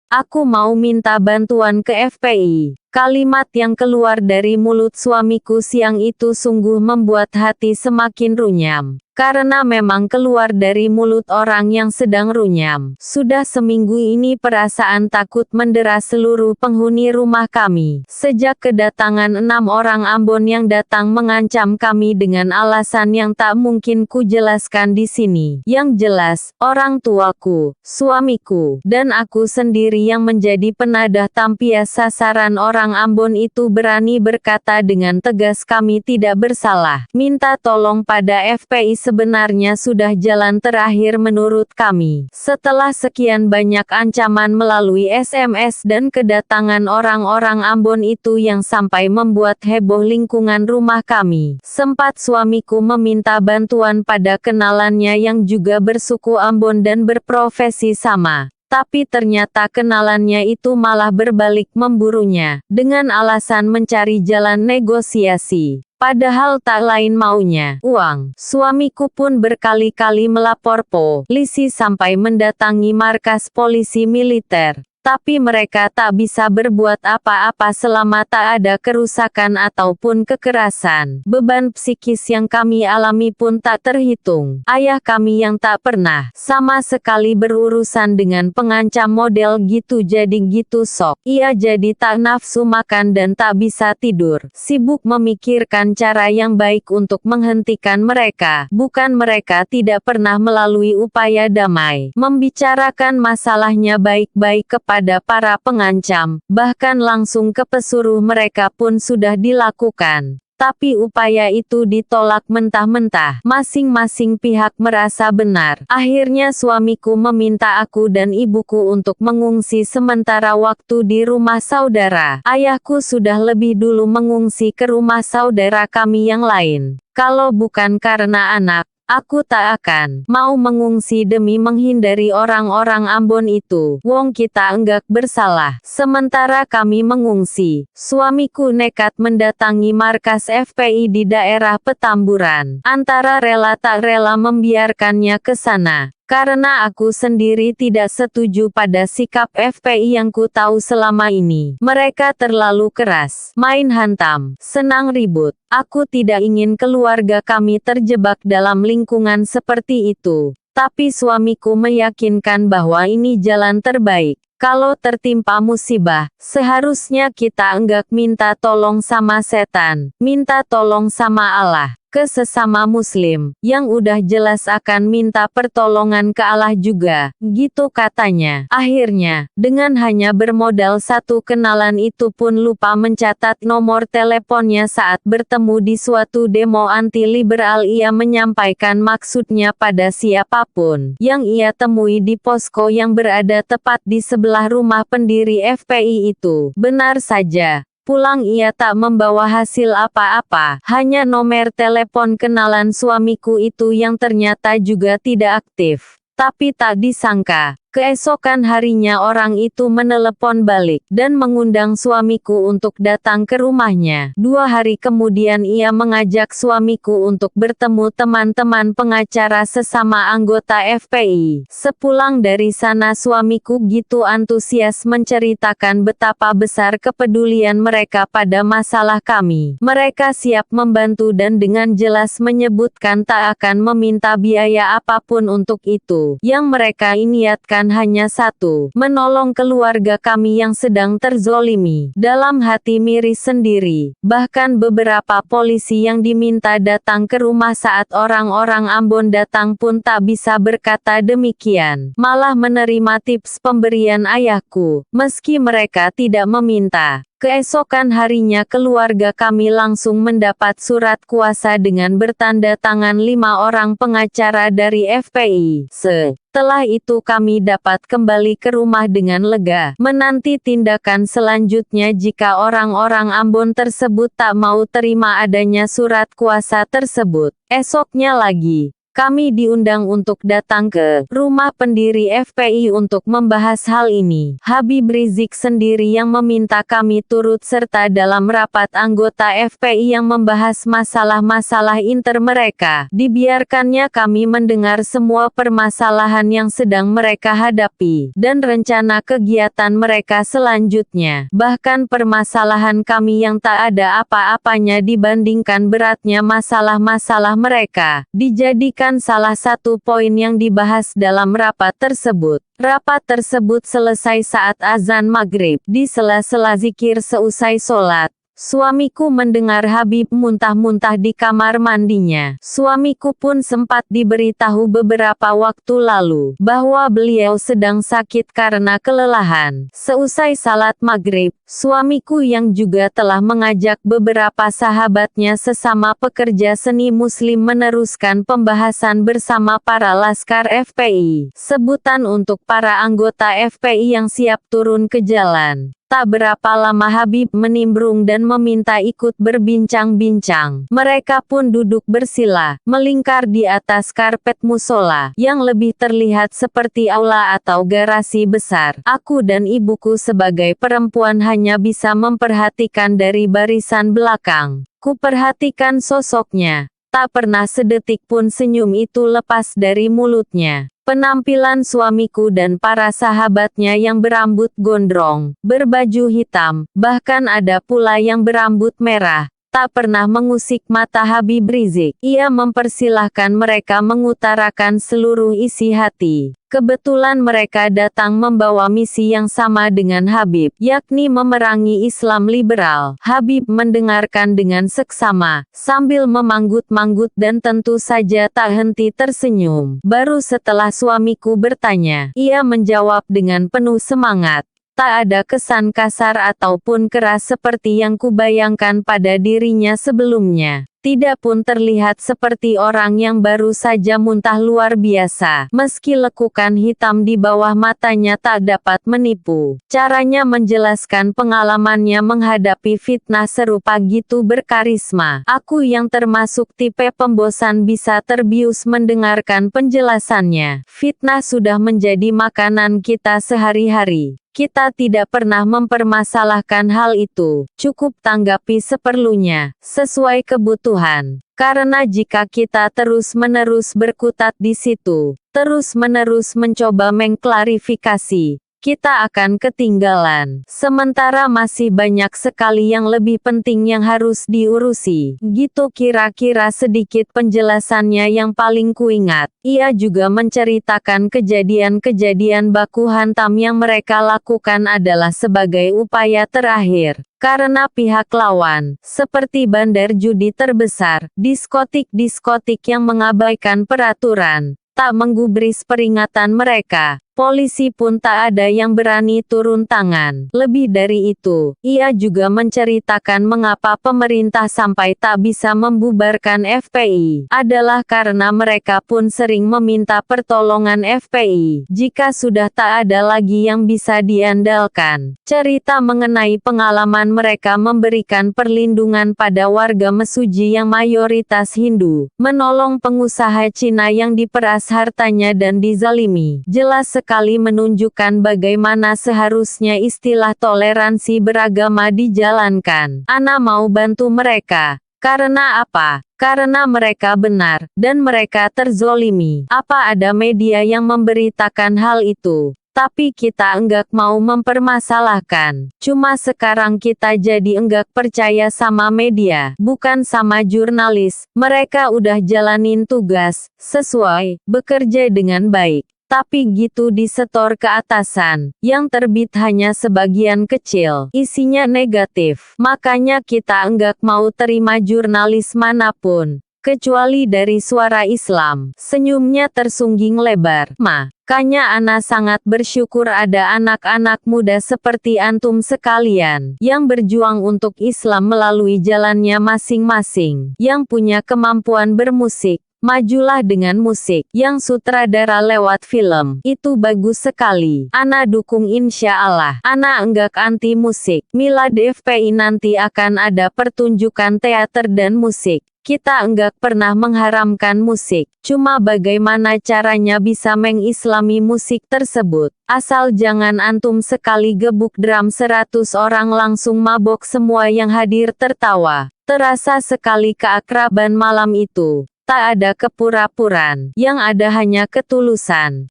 Aku mau minta bantuan ke FPI. Kalimat yang keluar dari mulut suamiku siang itu sungguh membuat hati semakin runyam. Karena memang keluar dari mulut orang yang sedang runyam. Sudah seminggu ini perasaan takut mendera seluruh penghuni rumah kami. Sejak kedatangan 6 orang Ambon yang datang mengancam kami dengan alasan yang tak mungkin ku jelaskan di sini. Yang jelas, orang tuaku, suamiku, dan aku sendiri yang menjadi penadah tampias sasaran orang Ambon itu berani berkata dengan tegas kami tidak bersalah. Minta tolong pada FPI sebenarnya sudah jalan terakhir menurut kami. Setelah sekian banyak ancaman melalui SMS dan kedatangan orang-orang Ambon itu yang sampai membuat heboh lingkungan rumah kami, sempat suamiku meminta bantuan pada kenalannya yang juga bersuku Ambon dan berprofesi sama. Tapi ternyata kenalannya itu malah berbalik memburunya, dengan alasan mencari jalan negosiasi. Padahal tak lain maunya uang. Suamiku pun berkali-kali melapor polisi sampai mendatangi markas polisi militer. Tapi mereka tak bisa berbuat apa-apa selama tak ada kerusakan ataupun kekerasan. Beban psikis yang kami alami pun tak terhitung. Ayah kami yang tak pernah sama sekali berurusan dengan pengancam model gitu jadi gitu sok. Ia jadi tak nafsu makan dan tak bisa tidur. Sibuk memikirkan cara yang baik untuk menghentikan mereka. Bukan mereka tidak pernah melalui upaya damai. Membicarakan masalahnya baik-baik kepada para pengancam, bahkan langsung ke pesuruh mereka pun sudah dilakukan. Tapi upaya itu ditolak mentah-mentah. Masing-masing pihak merasa benar. Akhirnya suamiku meminta aku dan ibuku untuk mengungsi sementara waktu di rumah saudara. Ayahku sudah lebih dulu mengungsi ke rumah saudara kami yang lain. Kalau bukan karena anak, aku tak akan mau mengungsi demi menghindari orang-orang Ambon itu. Wong kita enggak bersalah. Sementara kami mengungsi, suamiku nekat mendatangi markas FPI di daerah Petamburan. Antara rela tak rela membiarkannya ke sana. Karena aku sendiri tidak setuju pada sikap FPI yang ku tahu selama ini. Mereka terlalu keras, main hantam, senang ribut. Aku tidak ingin keluarga kami terjebak dalam lingkungan seperti itu. Tapi suamiku meyakinkan bahwa ini jalan terbaik. Kalau tertimpa musibah, seharusnya kita enggak minta tolong sama setan, minta tolong sama Allah. Ke sesama muslim, yang udah jelas akan minta pertolongan ke Allah juga, gitu katanya. Akhirnya, dengan hanya bermodal satu kenalan itu pun lupa mencatat nomor teleponnya saat bertemu di suatu demo anti-liberal ia menyampaikan maksudnya pada siapapun yang ia temui di posko yang berada tepat di sebelah rumah pendiri FPI itu. Benar saja. Pulang ia tak membawa hasil apa-apa, hanya nomor telepon kenalan suamiku itu yang ternyata juga tidak aktif. Tapi tak disangka, keesokan harinya orang itu menelepon balik, dan mengundang suamiku untuk datang ke rumahnya. 2 hari kemudian ia mengajak suamiku untuk bertemu teman-teman pengacara sesama anggota FPI. Sepulang dari sana suamiku gitu antusias menceritakan betapa besar kepedulian mereka pada masalah kami. Mereka siap membantu dan dengan jelas menyebutkan tak akan meminta biaya apapun untuk itu. Yang mereka niatkan hanya satu, menolong keluarga kami yang sedang terzolimi. Dalam hati miris sendiri, bahkan beberapa polisi yang diminta datang ke rumah saat orang-orang Ambon datang pun tak bisa berkata demikian. Malah menerima tips pemberian ayahku, meski mereka tidak meminta. Keesokan harinya keluarga kami langsung mendapat surat kuasa dengan bertanda tangan 5 orang pengacara dari FPI. Setelah itu kami dapat kembali ke rumah dengan lega, menanti tindakan selanjutnya jika orang-orang Ambon tersebut tak mau terima adanya surat kuasa tersebut. Esoknya lagi, Kami diundang untuk datang ke rumah pendiri FPI untuk membahas hal ini. Habib Rizik sendiri yang meminta kami turut serta dalam rapat anggota FPI yang membahas masalah-masalah inter mereka. Dibiarkannya kami mendengar semua permasalahan yang sedang mereka hadapi, dan rencana kegiatan mereka selanjutnya. Bahkan permasalahan kami yang tak ada apa-apanya dibandingkan beratnya masalah-masalah mereka, dijadikan salah satu poin yang dibahas dalam rapat tersebut. Rapat tersebut selesai saat azan maghrib. Di sela-sela zikir seusai sholat, suamiku mendengar Habib muntah-muntah di kamar mandinya. Suamiku pun sempat diberitahu beberapa waktu lalu bahwa beliau sedang sakit karena kelelahan. Seusai salat maghrib, suamiku yang juga telah mengajak beberapa sahabatnya sesama pekerja seni muslim meneruskan pembahasan bersama para laskar FPI. Sebutan untuk para anggota FPI yang siap turun ke jalan. Tak berapa lama Habib menimbrung dan meminta ikut berbincang-bincang. Mereka pun duduk bersila, melingkar di atas karpet musola, yang lebih terlihat seperti aula atau garasi besar. Aku dan ibuku sebagai perempuan hanya bisa memperhatikan dari barisan belakang. Kuperhatikan sosoknya. Tak pernah sedetik pun senyum itu lepas dari mulutnya. Penampilan suamiku dan para sahabatnya yang berambut gondrong, berbaju hitam, bahkan ada pula yang berambut merah, tak pernah mengusik mata Habib Rizik. Ia mempersilahkan mereka mengutarakan seluruh isi hati. Kebetulan mereka datang membawa misi yang sama dengan Habib, yakni memerangi Islam liberal. Habib mendengarkan dengan seksama, sambil memanggut-manggut dan tentu saja tak henti tersenyum. Baru setelah suamiku bertanya, ia menjawab dengan penuh semangat. Tak ada kesan kasar ataupun keras seperti yang kubayangkan pada dirinya sebelumnya. Tidak pun terlihat seperti orang yang baru saja muntah luar biasa. Meski lekukan hitam di bawah matanya tak dapat menipu. Caranya menjelaskan pengalamannya menghadapi fitnah serupa gitu berkarisma. Aku yang termasuk tipe pembosan bisa terbius mendengarkan penjelasannya. Fitnah sudah menjadi makanan kita sehari-hari. Kita tidak pernah mempermasalahkan hal itu. Cukup tanggapi seperlunya, sesuai kebutuhan. Karena jika kita terus-menerus berkutat di situ, terus-menerus mencoba mengklarifikasi, kita akan ketinggalan. Sementara masih banyak sekali yang lebih penting yang harus diurusi. Gitu kira-kira sedikit penjelasannya yang paling kuingat. Ia juga menceritakan kejadian-kejadian baku hantam yang mereka lakukan adalah sebagai upaya terakhir. Karena pihak lawan, seperti bandar judi terbesar, diskotik-diskotik yang mengabaikan peraturan, tak menggubris peringatan mereka. Polisi pun tak ada yang berani turun tangan. Lebih dari itu, ia juga menceritakan mengapa pemerintah sampai tak bisa membubarkan FPI. Adalah karena mereka pun sering meminta pertolongan FPI. Jika sudah tak ada lagi yang bisa diandalkan. Cerita mengenai pengalaman mereka memberikan perlindungan pada warga Mesuji yang mayoritas Hindu. Menolong pengusaha Cina yang diperas hartanya dan dizalimi. Jelas sekali menunjukkan bagaimana seharusnya istilah toleransi beragama dijalankan. Ana mau bantu mereka. Karena apa? Karena mereka benar, dan mereka terzolimi. Apa ada media yang memberitakan hal itu? Tapi kita enggak mau mempermasalahkan. Cuma sekarang kita jadi enggak percaya sama media, bukan sama jurnalis. Mereka udah jalanin tugas, sesuai, bekerja dengan baik. Tapi gitu disetor ke atasan, yang terbit hanya sebagian kecil, isinya negatif. Makanya kita enggak mau terima jurnalis manapun, kecuali dari Suara Islam. Senyumnya tersungging lebar. Makanya ana sangat bersyukur ada anak-anak muda seperti antum sekalian, yang berjuang untuk Islam melalui jalannya masing-masing, yang punya kemampuan bermusik. Majulah dengan musik, yang sutradara lewat film, itu bagus sekali. Ana dukung insya Allah. Ana enggak anti musik. Milad FPI nanti akan ada pertunjukan teater dan musik. Kita enggak pernah mengharamkan musik. Cuma bagaimana caranya bisa mengislami musik tersebut. Asal jangan antum sekali gebuk drum 100 orang langsung mabok semua yang hadir tertawa. Terasa sekali keakraban malam itu. Tak ada kepura-puraan, yang ada hanya ketulusan.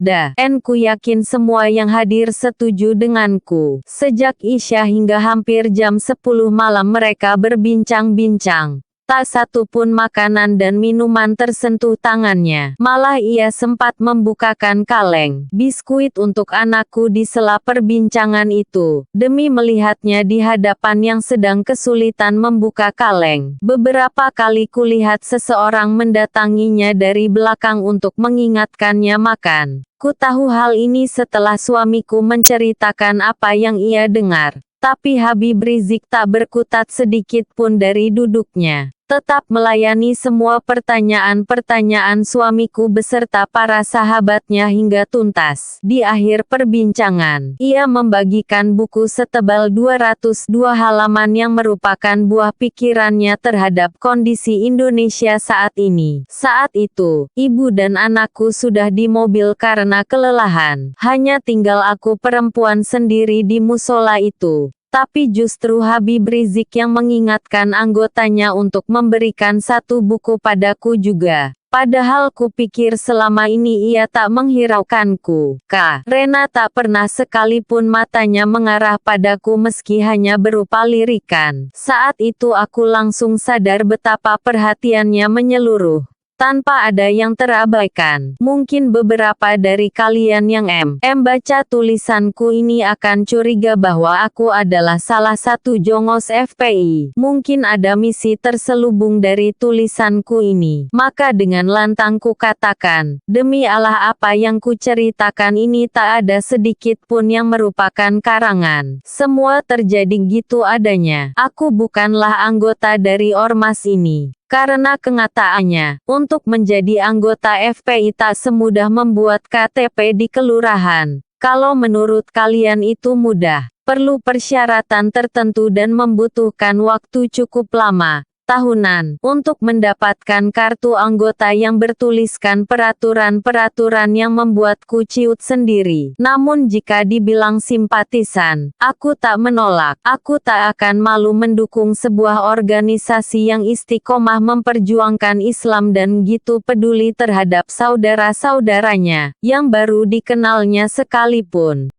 Ku yakin semua yang hadir setuju denganku. Sejak Isya hingga hampir jam 10 malam mereka berbincang-bincang. Tak satu pun makanan dan minuman tersentuh tangannya. Malah ia sempat membukakan kaleng biskuit untuk anakku di sela perbincangan itu. Demi melihatnya di hadapan yang sedang kesulitan membuka kaleng. Beberapa kali kulihat seseorang mendatanginya dari belakang untuk mengingatkannya makan. Ku tahu hal ini setelah suamiku menceritakan apa yang ia dengar. Tapi Habib Rizik tak berkutat sedikit pun dari duduknya. Tetap melayani semua pertanyaan-pertanyaan suamiku beserta para sahabatnya hingga tuntas. Di akhir perbincangan, ia membagikan buku setebal 202 halaman yang merupakan buah pikirannya terhadap kondisi Indonesia saat ini. Saat itu, ibu dan anakku sudah di mobil karena kelelahan. Hanya tinggal aku perempuan sendiri di musola itu. Tapi justru Habib Rizik yang mengingatkan anggotanya untuk memberikan satu buku padaku juga. Padahal kupikir selama ini ia tak menghiraukanku. Karena tak pernah sekalipun matanya mengarah padaku meski hanya berupa lirikan. Saat itu aku langsung sadar betapa perhatiannya menyeluruh. Tanpa ada yang terabaikan. Mungkin beberapa dari kalian yang baca tulisanku ini akan curiga bahwa aku adalah salah satu jongos FPI. Mungkin ada misi terselubung dari tulisanku ini. Maka dengan lantang ku katakan, demi Allah apa yang ku ceritakan ini tak ada sedikit pun yang merupakan karangan. Semua terjadi gitu adanya. Aku bukanlah anggota dari ormas ini. Karena kenyataannya, untuk menjadi anggota FPI tak semudah membuat KTP di kelurahan. Kalau menurut kalian itu mudah, perlu persyaratan tertentu dan membutuhkan waktu cukup lama, tahunan, untuk mendapatkan kartu anggota yang bertuliskan peraturan-peraturan yang membuatku ciut sendiri. Namun jika dibilang simpatisan, aku tak menolak. Aku tak akan malu mendukung sebuah organisasi yang istiqomah memperjuangkan Islam dan gitu peduli terhadap saudara-saudaranya, yang baru dikenalnya sekalipun.